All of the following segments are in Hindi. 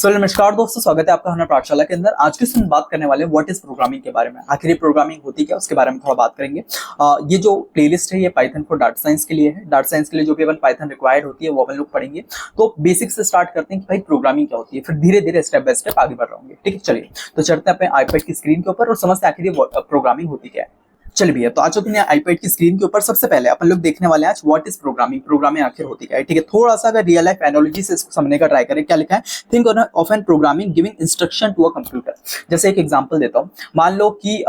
नमस्कार दोस्तों, स्वागत है आपका हमारे पाठशाला के अंदर। आज की इसमें बात करने वाले हैं व्हाट इज प्रोग्रामिंग के बारे में। आखिर ये प्रोग्रामिंग होती क्या, उसके बारे में थोड़ा बात करेंगे। ये जो प्लेलिस्ट है ये पाइथन फॉर डाटा साइंस के लिए है। डाटा साइंस के लिए जो भी अपन पाइथन रिक्वायर्ड होती है वो अपन लोग पढ़ेंगे। तो बेसिक से स्टार्ट करते हैं कि भाई प्रोग्रामिंग क्या होती है, फिर धीरे धीरे स्टेप बाय स्टेप आगे बढ़ रहे होंगे। ठीक है, चलिए तो चढ़ते हैं अपने आईपैड की स्क्रीन के ऊपर और समझते हैं आखिर ये प्रोग्रामिंग होती क्या है। चल भैया, तो आज अपने आईपैड की स्क्रीन के ऊपर सबसे पहले अपन लोग देखने वाले हैं आज व्हाट इज प्रोग्रामिंग। प्रोग्रामिंग आखिर होती क्या है। ठीक है, थोड़ा सा अगर रियल लाइफ एनालॉजी से इसको समझने का ट्राई करें। क्या लिखा है, think of an programming giving instruction to a computer. जैसे एक एग्जांपल देता हूं, मान लो कि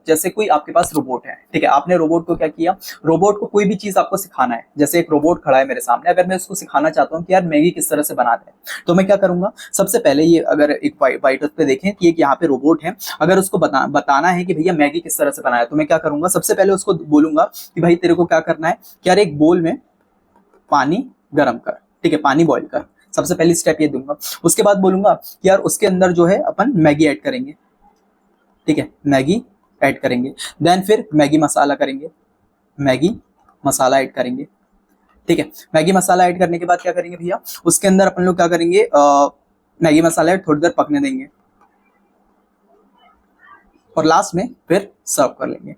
जैसे कोई आपके पास रोबोट है। ठीक है, आपने रोबोट को क्या किया, रोबोट को कोई भी चीज आपको सिखाना है। जैसे एक रोबोट खड़ा है मेरे सामने, अगर मैं उसको सिखाना चाहता हूँ कि यार मैगी किस तरह से बनाते हैं, तो मैं क्या करूंगा, सबसे पहले ये अगर एक वाइट पे देखें कि एक यहाँ पे रोबोट है, अगर उसको बताना है कि भैया मैगी किस तरह से बनाया, तो मैं क्या करूंगा, सबसे पहले उसको बोलूंगा कि भाई तेरे को क्या करना है कि यार एक बोल में पानी गर्म कर। ठीक है, पानी बॉईल कर। सबसे पहली स्टेप ये दूंगा। उसके बाद बोलूंगा कि यार उसके अंदर जो है अपन मैगी ऐड करेंगे। ठीक है, मैगी ऐड करेंगे। देन फिर मैगी मसाला करेंगे, मैगी मसाला ऐड करेंगे। ठीक है, मैगी मसाला ऐड करने के बाद क्या करेंगे भैया, उसके अंदर अपन लोग क्या करेंगे, मैगी मसाला थोड़ी देर पकने देंगे और लास्ट में फिर सर्व कर लेंगे।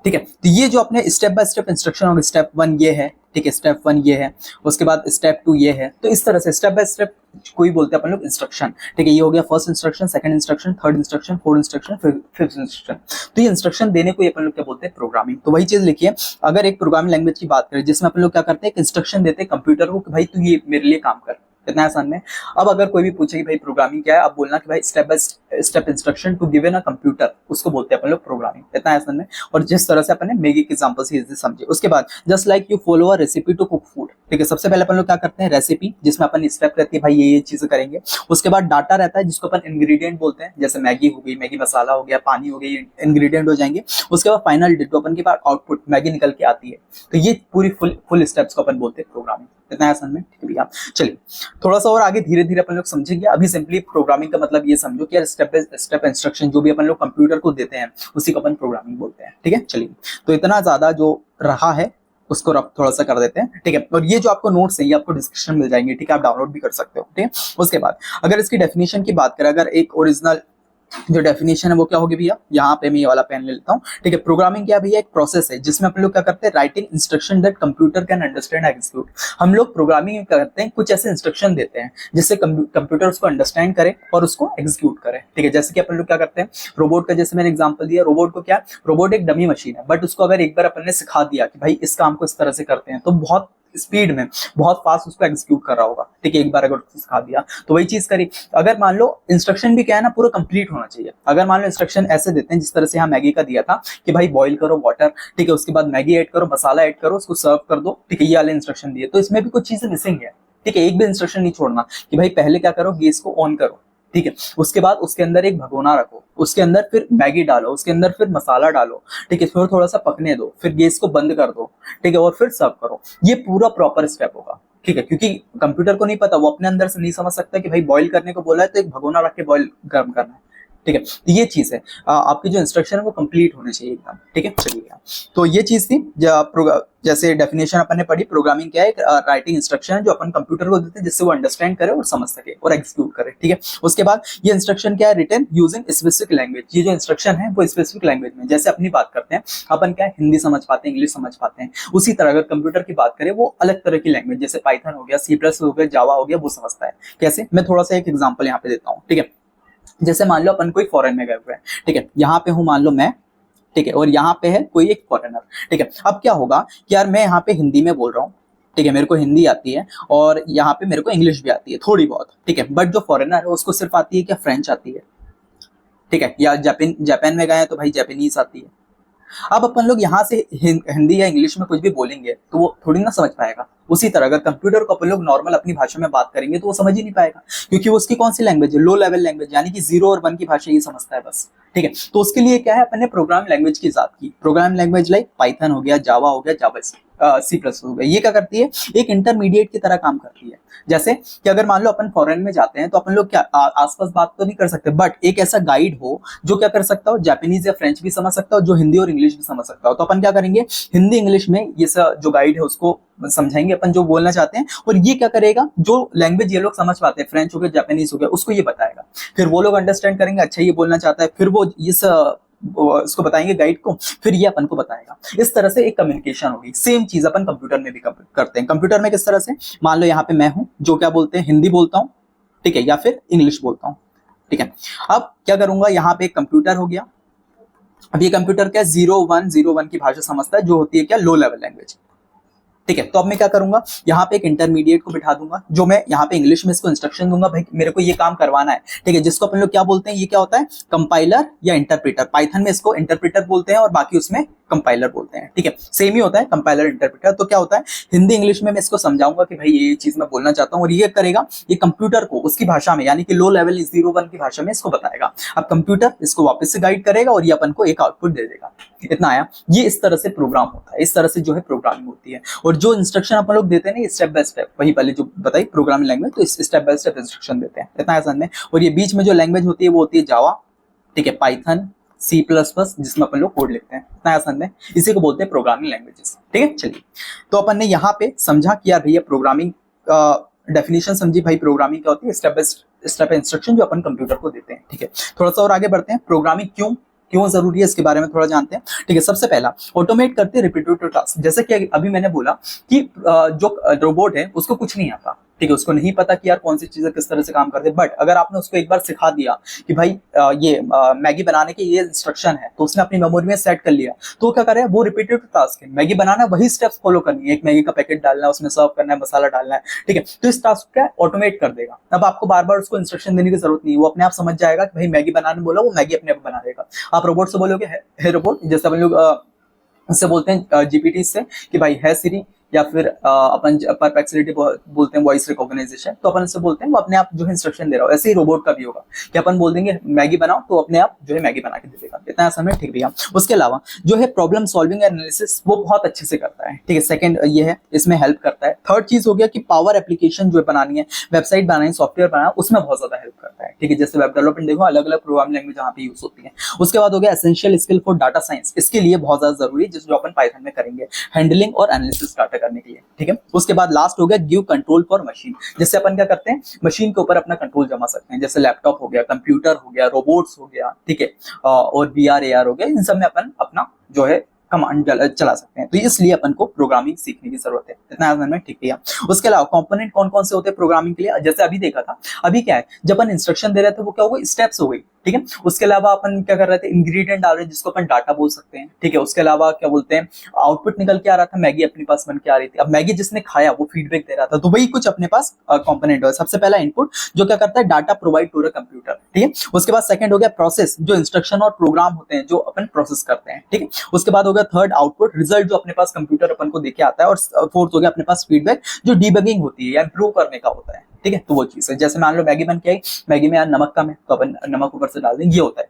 ठीक है, तो ये जो अपने स्टेप बाय स्टेप इंस्ट्रक्शन होगा, स्टेप 1 ये है। ठीक है, स्टेप 1 ये है, उसके बाद स्टेप 2 ये है। तो इस तरह से स्टेप बाय स्टेप कोई बोलते हैं अपन लोग इंस्ट्रक्शन। ठीक है, ये हो गया first instruction, second instruction, third instruction, fourth instruction, fifth instruction. तो ये इंस्ट्रक्शन देने को अपन लोग क्या बोलते हैं, प्रोग्रामिंग। तो वही चीज लिखिए, अगर एक प्रोग्रामिंग लैंग्वेज की बात करें जिसमें अपन लोग क्या करते हैं, एक इंस्ट्रक्शन देते हैं कंप्यूटर को कि भाई तू ये मेरे लिए काम कर, इतना आसान है। अब अगर कोई भी पूछे कि भाई प्रोग्रामिंग क्या है, अब बोलना कि भाई step by step instruction to given a computer, उसको बोलते हैं अपन लोग प्रोग्रामिंग। इतना आसान है। और जिस तरह से अपन ने मैगी के एग्जांपल से इसे समझे। उसके बाद just like you follow a recipe to cook food. ठीक है, सबसे पहले अपन लोग क्या करते हैं, रेसिपी, जिसमें अपन स्टेप रहती है भाई ये चीजें करेंगे। उसके बाद डाटा रहता है जिसको अपन इंग्रेडिएंट बोलते हैं, जैसे मैगी हो गई, मैगी मसाला हो गया, पानी हो गई, इंग्रेडिएंट हो जाएंगे। उसके बाद फाइनल डिटो अपन के पास आउटपुट मैगी निकल के आती है। तो ये पूरी फुल स्टेप्स को अपन बोलते हैं प्रोग्रामिंग। इतना आसान में। ठीक है भैया, चलिए थोड़ा सा और आगे धीरे धीरे अपन लोग समझेंगे। अभी सिंपली प्रोग्रामिंग का मतलब ये समझो कि यार स्टेप बाय स्टेप इंस्ट्रक्शन जो भी अपन लोग कंप्यूटर को देते हैं उसी को अपन प्रोग्रामिंग बोलते हैं। ठीक है, चलिए तो इतना ज्यादा जो रहा है उसको रब थोड़ा सा कर देते हैं। ठीक है, और ये जो आपको नोट्स है ये आपको डिस्क्रिप्शन मिल जाएंगे। ठीक है, आप डाउनलोड भी कर सकते हो। ठीक है, उसके बाद अगर इसकी डेफिनेशन की बात करें, अगर एक ओरिजिनल जो डेफिनेशन है वो क्या होगी भैया, यहाँ पे मैं ये वाला पेन ले लेता हूँ। ठीक है, प्रोग्रामिंग क्या भैया, एक प्रोसेस है जिसमें अपन लोग क्या करते हैं, writing instruction that computer can understand execute. हम लोग प्रोग्रामिंग करते हैं, कुछ ऐसे इंस्ट्रक्शन देते हैं जिससे कंप्यूटर उसको अंडरस्टैंड करे और उसको एग्जीक्यूट करे। ठीक है, जैसे कि अपन लोग क्या करते हैं, रोबोट का जैसे मैंने एग्जांपल दिया, रोबोट को क्या, रोबोट एक डमी मशीन है, बट उसको अगर एक बार अपन ने सिखा दिया कि भाई इस काम को इस तरह से करते हैं, तो बहुत स्पीड में बहुत फास्ट उसको एग्जीक्यूट कर रहा होगा। ठीक है, एक बार अगर उसको सिखा दिया तो वही चीज करी। अगर मान लो इंस्ट्रक्शन भी क्या है ना, पूरा कंप्लीट होना चाहिए। अगर मान लो इंस्ट्रक्शन ऐसे देते हैं जिस तरह से यहाँ मैगी का दिया था कि भाई बॉईल करो वाटर, ठीक है, उसके बाद मैगी ऐड करो, मसाला ऐड करो, उसको सर्व कर दो। ठीक है, ये वाले इंस्ट्रक्शन दिए, तो इसमें भी कुछ चीजें मिसिंग है। ठीक है, एक भी इंस्ट्रक्शन नहीं छोड़ना कि भाई पहले क्या करो, गैस को ऑन करो। ठीक है, उसके बाद उसके अंदर एक भगोना रखो, उसके अंदर फिर मैगी डालो, उसके अंदर फिर मसाला डालो। ठीक है, फिर थोड़ा सा पकने दो, फिर गैस को बंद कर दो। ठीक है, और फिर सर्व करो। ये पूरा प्रॉपर स्टेप होगा। ठीक है, क्योंकि कंप्यूटर को नहीं पता, वो अपने अंदर से नहीं समझ सकता कि भाई बॉईल करने को बोला है तो एक भगोना रख के बॉईल गर्म करना है। ठीक है, तो ये चीज है, आपकी जो इंस्ट्रक्शन है वो कंप्लीट होने चाहिए एकदम। ठीक है, चलिए तो ये चीज थी जैसे डेफिनेशन अपन ने पढ़ी। प्रोग्रामिंग क्या है, राइटिंग इंस्ट्रक्शन है जो अपन कंप्यूटर को देते हैं जिससे वो अंडरस्टैंड करे और समझ सके और एग्जीक्यूट करे। ठीक है, उसके बाद ये इंस्ट्रक्शन क्या है, रिटन यूजिंग स्पेसिफिक लैंग्वेज। ये जो इंस्ट्रक्शन है वो स्पेसिफिक लैंग्वेज में, जैसे अपनी बात करते हैं अपन क्या है, हिंदी समझ पाते हैं, इंग्लिश समझ पाते हैं, उसी तरह अगर कंप्यूटर की बात करें वो अलग तरह की लैंग्वेज, जैसे पाइथन हो गया, सी प्लस हो गया, जावा हो गया, वो समझता है। कैसे, मैं थोड़ा सा एक एग्जाम्पल यहाँ पे देता हूँ। ठीक है, जैसे मान लो अपन कोई फॉरेन में गए हुए हैं। ठीक है, यहाँ पे हूँ मान लो मैं, ठीक है, और यहाँ पे है कोई एक फॉरेनर। ठीक है, अब क्या होगा कि यार मैं यहाँ पे हिंदी में बोल रहा हूँ। ठीक है, मेरे को हिंदी आती है और यहाँ पे मेरे को इंग्लिश भी आती है थोड़ी बहुत। ठीक है, बट जो फॉरेनर है उसको सिर्फ आती है क्या, फ्रेंच आती है। ठीक है, या जापान में गए हैं तो भाई जापानीज आती है। अब अपन लोग यहाँ से हिंदी या इंग्लिश में कुछ भी बोलेंगे तो वो थोड़ी ना समझ पाएगा। उसी तरह अगर कंप्यूटर को अपन लोग नॉर्मल अपनी भाषा में बात करेंगे तो वो समझ ही नहीं पाएगा, क्योंकि वो उसकी कौन सी लैंग्वेज है, लो लेवल लैंग्वेज, यानी कि 0 और 1 की भाषा ही समझता है बस। ठीक है, तो उसके लिए क्या है, अपन ने प्रोग्राम लैंग्वेज की बात की। प्रोग्राम लैंग्वेज लाइक पाइथन हो गया, जावा हो गया, जावा सी प्लस हो गया। ये क्या करती है, एक इंटरमीडिएट की तरह काम करती है। जैसे कि अगर मान लो अपन फॉरेन में जाते हैं तो अपन लोग क्या आसपास बात तो नहीं कर सकते, बट एक ऐसा गाइड हो जो क्या कर सकता हो, जापानीज या फ्रेंच भी समझ सकता हो, जो हिंदी और इंग्लिश भी समझ सकता हो। तो अपन क्या करेंगे, हिंदी इंग्लिश में ये जो गाइड है उसको समझाएंगे अपन जो बोलना चाहते हैं, और ये क्या करेगा, जो लैंग्वेज ये लोग समझ पाते हैं, फ्रेंच हो गया, जापानीज हो गया, उसको ये बताएगा। फिर वो लोग अंडरस्टैंड करेंगे, अच्छा ये बोलना चाहता है, फिर वो इसको बताएंगे गाइड को, फिर ये अपन को बताएगा। इस तरह से एक कम्युनिकेशन होगी। सेम चीज अपन कंप्यूटर में भी करते हैं। कंप्यूटर में किस तरह से, मान लो यहाँ पे मैं हूं जो क्या बोलते हैं, हिंदी बोलता हूँ, ठीक है, या फिर इंग्लिश बोलता हूँ, ठीक है। अब क्या करूंगा, यहाँ पे एक कंप्यूटर हो गया। अब ये कंप्यूटर क्या 0101 की भाषा समझता है, जो होती है क्या लो लेवल लैंग्वेज, ठीक है। तो अब मैं क्या करूंगा, यहाँ पे एक इंटरमीडिएट को बिठा दूंगा, जो मैं यहाँ पे इंग्लिश में इसको इंस्ट्रक्शन दूंगा, भाई मेरे को ये काम करवाना है, ठीक है, जिसको अपन लोग क्या बोलते हैं, ये क्या होता है, कंपाइलर या इंटरप्रेटर। पाइथन में इसको इंटरप्रेटर बोलते हैं और बाकी उसमें कंपाइलर बोलते हैं, ठीक है, सेम ही होता है कंपाइलर इंटरप्रेटर। तो क्या होता है, हिंदी इंग्लिश में मैं इसको समझाऊंगा कि भाई ये चीज मैं बोलना चाहता हूँ, और ये करेगा, ये कंप्यूटर को उसकी भाषा में, यानी कि लो लेवल 01 की भाषा में इसको बताएगा। अब कंप्यूटर इसको वापस से गाइड करेगा और ये अपन को एक आउटपुट दे देगा। इतना आया। ये इस तरह से प्रोग्राम होता है, इस तरह से जो है प्रोग्रामिंग होती है। और जो इंस्ट्रक्शन अपन लोग देते हैं ना, स्टेप बाय स्टेप, वही पहले जो बताई प्रोग्रामिंग लैंग्वेज, तो स्टेप बाय स्टेप इंस्ट्रक्शन देते हैं, इतना आसान में। और ये बीच में जो लैंग्वेज होती है वो होती है जावा, ठीक है, पाइथन, सी प्लस प्लस, जिसमें अपन लोग कोड लिखते हैं, इतना आसान में। इसी को बोलते हैं प्रोग्रामिंग लैंग्वेजेस, ठीक है। चलिए, तो अपन ने यहाँ पे समझा कि यार भैया प्रोग्रामिंग डेफिनेशन समझी, भाई प्रोग्रामिंग क्या होती है, स्टेप बाय स्टेप इंस्ट्रक्शन जो अपन कंप्यूटर को देते हैं, ठीक है। थोड़ा सा और आगे बढ़ते हैं, प्रोग्रामिंग क्यों जरूरी है इसके बारे में थोड़ा जानते हैं, ठीक है। सबसे पहला, ऑटोमेट करते हैं रिपीटेटिव टास्क। जैसे कि अभी मैंने बोला कि जो रोबोट है उसको कुछ नहीं आता, ठीक है, उसको नहीं पता कि यार कौन सी चीजें किस तरह से काम करते हैं, बट अगर आपने उसको एक बार सिखा दिया कि भाई ये मैगी बनाने के ये इंस्ट्रक्शन है, तो उसने अपनी मेमोरी में सेट कर लिया, तो क्या करे, वो रिपीटेटिव टास्क है, मैगी बनाना है, वही स्टेप्स फॉलो करनी है, एक मैगी का पैकेट डालना है, उसमें सर्व करना है, मसाला डालना है, ठीक है। तो इस टास्क का ऑटोमेट कर देगा। अब आपको बार बार उसको इंस्ट्रक्शन देने की जरूरत नहीं है, वो अपने आप समझ जाएगा कि भाई मैगी बनाने बोला, वो मैगी अपने आप बना देगा। आप रोबोट से बोलोगे है रोबोट, जैसे अपन लोग उससे बोलते हैं जीपीटी से कि भाई है सिरी, या फिर अपन परप्लेक्सिटी बोलते हैं वॉइस रिकॉग्नाइजेशन, तो अपन इससे बोलते हैं वो अपने आप जो है इंस्ट्रक्शन दे रहा हो। ऐसे ही रोबोट का भी होगा कि अपन बोल देंगे मैगी बनाओ, तो अपने आप जो है मैगी बना के दे देगा, इतना आसान है, ठीक भैया। उसके अलावा जो है प्रॉब्लम सॉल्विंग एनालिसिस वो बहुत अच्छे से करता है, ठीक है। सेकंड ये है, इसमें हेल्प करता है। थर्ड चीज हो गया कि पावर एप्लीकेशन जो बनानी है, वेबसाइट बनानी है, सॉफ्टवेयर बनाना, उसमें बहुत ज्यादा हेल्प करता है, ठीक है। जैसे वेब डेवलपमेंट देखो, अलग अलग प्रोग्रामिंग लैंग्वेज यहाँ पे यूज होती है। उसके बाद हो गया essential skill for data science, इसके लिए बहुत ज्यादा जरूरी है, जो अपन पाइथन में करेंगे, हैंडलिंग और एनालिसिस डाटा करने के लिए, ठीक है। उसके बाद लास्ट हो गया गिव कंट्रोल फॉर मशीन। जैसे अपन क्या करते हैं, मशीन के ऊपर अपना कंट्रोल जमा सकते हैं, जैसे लैपटॉप हो गया, कंप्यूटर हो गया, रोबोट्स हो गया, ठीक है, और वीआर एआर हो गया, इन सब में अपन अपना जो है कमांड चला सकते हैं। तो इसलिए अपन को प्रोग्रामिंग सीखने की जरूरत है, इतना आसान में, ठीक है। उसके अलावा कंपोनेंट कौन कौन से होते हैं प्रोग्रामिंग के लिए, जैसे अभी देखा था, अभी क्या है, जब अपन इंस्ट्रक्शन दे रहे थे वो क्या हो गई, स्टेप्स हो गई, ठीक है। उसके अलावा अपन क्या कर रहे थे, इंग्रेडिएंट डाल रहे हैं, जिसको अपन डाटा बोल सकते हैं, ठीक है। उसके अलावा क्या बोलते हैं, आउटपुट निकल के आ रहा था, मैगी अपने पास बन के आ रही थी। अब मैगी जिसने खाया वो फीडबैक दे रहा था, तो वही कुछ अपने पास कंपोनेंट है। सबसे पहला इनपुट जो क्या करता है, data provide to the computer, ठीक है। उसके बाद सेकंड हो गया प्रोसेस, जो इंस्ट्रक्शन और प्रोग्राम होते हैं जो अपन प्रोसेस करते हैं, ठीक है। उसके बाद हो गया थर्ड आउटपुट, रिजल्ट जो अपने पास कंप्यूटर अपन को देके आता है। और फोर्थ हो गया अपने पास फीडबैक, जो डीबगिंग होती है या इंप्रूव करने का होता है, ठीक है। तो वो चीज है, जैसे मान लो मैगी बन के आई, मैगी में यार नमक कम है, तो अपन नमक ऊपर से डाल देंगे, ये होता है,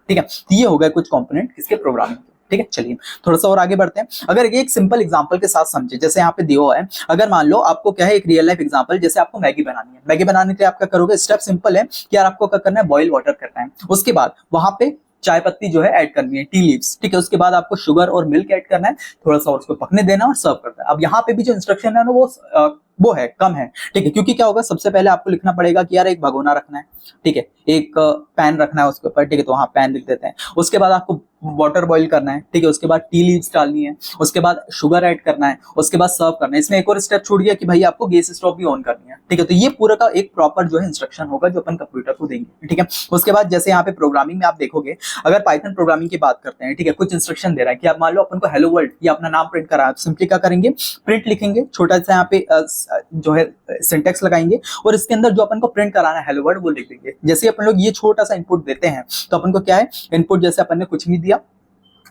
ठीक है। तो ये हो गया कुछ कंपोनेंट किसके, प्रोग्रामिंग, ठीक है। चलिए थोड़ा सा और आगे बढ़ते हैं। अगर एक सिंपल एग्जांपल के साथ समझे, जैसे यहाँ पे दिया हुआ है, अगर मान लो आपको क्या है, एक रियल लाइफ एग्जांपल, जैसे आपको मैगी बनानी है। मैगी बनाने के लिए आप क्या करोगे, स्टेप सिंपल है कि यार आपको क्या करना है, बॉइल वाटर करना है। उसके बाद वहां पे चाय पत्ती जो है ऐड करनी है, टी लीव्स, ठीक है। उसके बाद आपको शुगर और मिल्क ऐड करना है, थोड़ा सा और उसको पकने देना और सर्व करना है। अब यहाँ पे भी जो इंस्ट्रक्शन है ना, वो है कम है, ठीक है। क्योंकि क्या होगा, सबसे पहले आपको लिखना पड़ेगा कि यार एक भगोना रखना है, ठीक है, एक पैन रखना है उसके ऊपर, ठीक है, तो वहाँ पैन लिख देते हैं। उसके बाद आपको वाटर बॉईल करना है, ठीक है। उसके बाद टी लीव्स डालनी है, उसके बाद शुगर ऐड करना है, उसके बाद सर्व करना है। इसमें एक और स्टेप छूट गया कि भाई आपको गैस स्टोव भी ऑन करनी है, ठीक है। तो ये पूरा का एक प्रॉपर जो है इंस्ट्रक्शन होगा जो अपन कंप्यूटर को देंगे, ठीक है। उसके बाद जैसे यहाँ पे प्रोग्रामिंग में आप देखोगे, अगर पाइथन प्रोग्रामिंग की बात करते हैं, ठीक है, कुछ इंस्ट्रक्शन दे रहा है कि आप मान लो अपन को हेलो वर्ल्ड या अपना नाम प्रिंट करा है, तो सिंपली क्या करेंगे, प्रिंट लिखेंगे, छोटा सा यहाँ पे जो है सिंटेक्स लगाएंगे, और इसके अंदर जो अपन को प्रिंट कराना है हेलो वर्ल्ड वो लिख देंगे। जैसे अपन लोग ये छोटा सा इनपुट देते हैं, तो अपन को क्या है, इनपुट जैसे अपन ने कुछ नहीं दिया,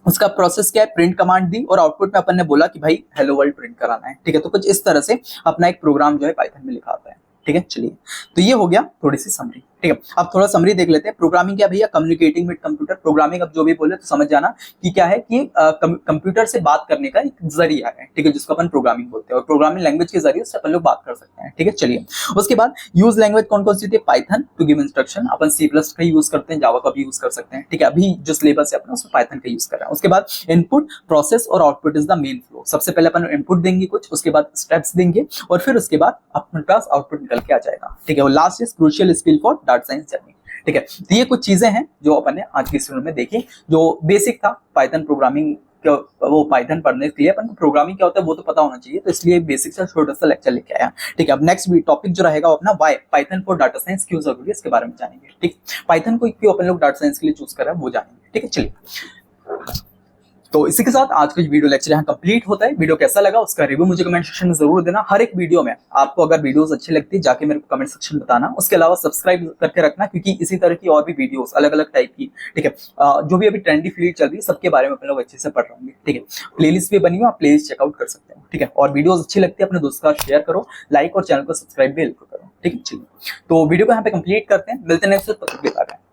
उसका प्रोसेस क्या है, प्रिंट कमांड दी, और आउटपुट में अपन ने बोला कि भाई हेलो वर्ल्ड प्रिंट कराना है, ठीक है। तो कुछ इस तरह से अपना एक प्रोग्राम जो है पाइथन में लिखा आता है, ठीक है। चलिए, तो ये हो गया थोड़ी सी समरी। ठीक है। अब थोड़ा समरी देख लेते हैं। प्रोग्रामिंग क्या भैया, कम्युनिकेटिंग विद कंप्यूटर। प्रोग्रामिंग अब जो भी बोले तो समझ जाना कि क्या है कि कंप्यूटर से बात करने का एक जरिया है, ठीक है, जिसको अपन प्रोग्रामिंग बोलते हैं, और प्रोग्रामिंग लैंग्वेज के जरिए से अपन लोग बात कर सकते हैं, ठीक है। चलिए उसके बाद यूज लैंग्वेज कौन कौन सी होती है, पाइथन टू गिव इंस्ट्रक्शन, अपन सी प्लस का यूज करते हैं, जावा का भी यूज कर सकते हैं, ठीक है। अभी जो सिलेबस है अपना उसमें पाइथन का यूज कर रहे हैं। उसके बाद इनपुट, प्रोसेस और output is the main flow. सबसे पहले अपन इनपुट देंगे कुछ, उसके बाद स्टेप्स देंगे, और फिर उसके बाद अपने पास आउटपुट निकल के आ जाएगा, ठीक है। और last is crucial skill for data science journey, ठीक है। तो ये कुछ चीजें हैं जो अपन ने आज की इस वीडियो में देखी, जो बेसिक था पाइथन प्रोग्रामिंग, वो पाइथन पढ़ने के लिए अपन को प्रोग्रामिंग क्या होता है वो तो पता होना चाहिए, तो इसलिए बेसिक से छोटा सा लेक्चर लेके आया, ठीक है। अब नेक्स्ट टॉपिक जो रहेगा वो अपना why Python for data science क्यों जरूरी है इसके बारे में जानेंगे, ठीक। पाइथन को क्यों अपन लोग डाटा साइंस के लिए चूज कर रहे हैं वो जानेंगे, ठीक है। चलिए, तो इसी के साथ आज का वीडियो लेक्चर यहाँ कंप्लीट होता है। वीडियो कैसा लगा उसका रिव्यू मुझे कमेंट सेक्शन में जरूर देना। हर एक वीडियो में आपको अगर वीडियोस अच्छी लगती है जाके मेरे को कमेंट सेक्शन में बताना। उसके अलावा सब्सक्राइब करके रखना, क्योंकि इसी तरह की और भी वीडियोस अलग अलग टाइप की, ठीक है, जो भी अभी ट्रेंडी फील्ड चल रही है सबके बारे में अपन लोग अच्छे से पढ़ रहे होंगे, ठीक है। प्लेलिस्ट भी बनी हो, आप प्लेलिस्ट चेकआउट कर सकते हो, ठीक है। और वीडियोस अच्छी लगती है अपने दोस्तों का शेयर करो, लाइक और चैनल को सब्सक्राइब भी करो, ठीक है। चलिए, तो वीडियो को यहाँ पे कंप्लीट करते हैं, मिलते हैं नेक्स्ट।